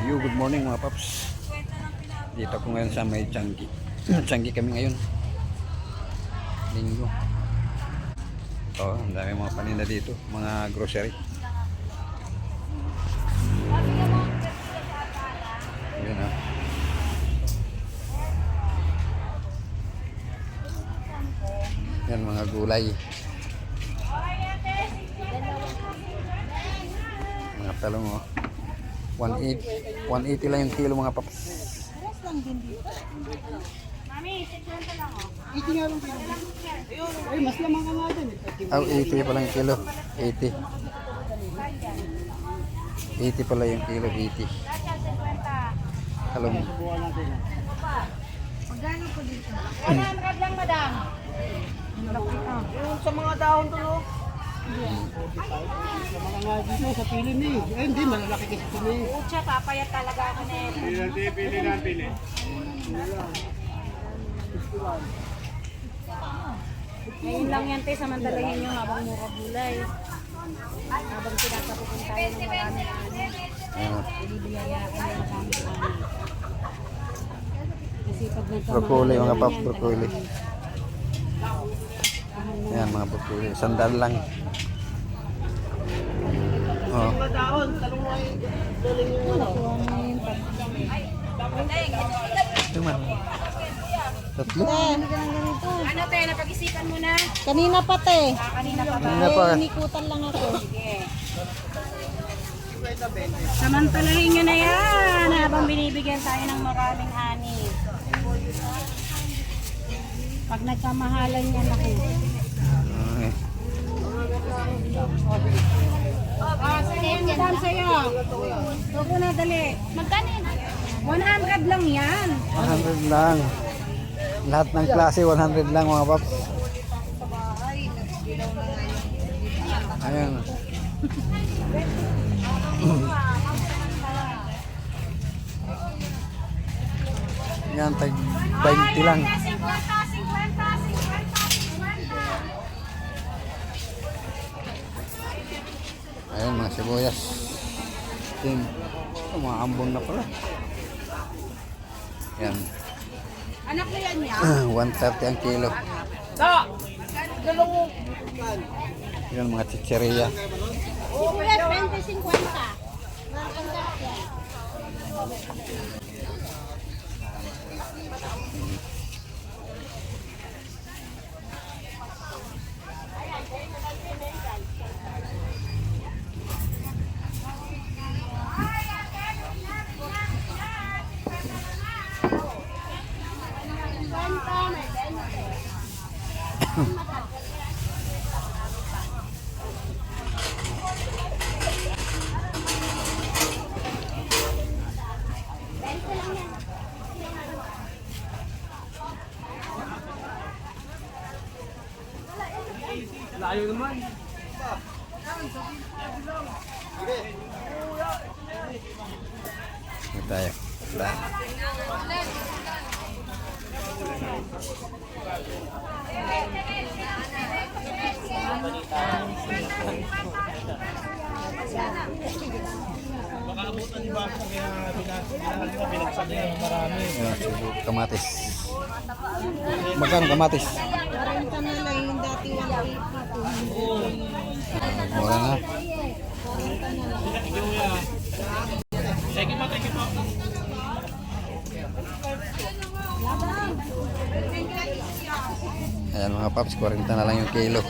Good morning mga paps. Dito ko ngayon sa may Changi. Changi kami ngayon. Linggo. Ang dami mga paninda dito, mga grocery. Ayan ah. Yan mga gulay. Mga talong oh. 180 lang yung kilo mga paps. Mami, 50 lang oh. 80 nga lang kilo. Ay, mas lamang ka nga dyan. 80 pa lang yung kilo. 80. 80 pala yung kilo, 80. Talong. Magkano po dito? 100 lang, madam. Yung sa mga dahon to, no? Sa mga nga dito, sa pili na eh. Ay, hindi, malalaki kasi ito na eh. Ucha, papayat talaga ako na eh. Pili. Ngayon lang yan, te, samantalahin nyo habang mura gulay. Habang pinatapukin tayo ng maraming ano. Bibiyayaan yung maraming ano. Kasi pag Broccoli mga paps, broccoli. Ayan mga broccoli. Sandal lang. Oh. Mga dahon, talong mo ay daling yung ano. Ito man. Tatlo. Ano, te, napag-isipan mo na? Kanina pa te. Kanina pa ba? Kanina pa. Inikutan lang ako. Sige. Samantalahin nyo na yan habang binibigyan tayo ng maraming ani. Pag nagkamahalan yan ako. Okay. Sige, madam sa'yo. Huwag na dali. Magkano yun? 100 lang yan. 100 lang. Lahat ng klase 100 lang mga paps. Ayan. Yan, tag 20 lang. 50. Ayan mga sibuyas. Ting. Mga ambon na pala. Yan. Anak na yan niya? 130 ang kilo. Yan mga chicheria. Sibuyas 20-50. Layo naman. Ito tayo. Kamatis. Magkano kamatis? 40 na lang yung dati 180. Mura na. Ayan mga paps, 40 na lang yung kilo.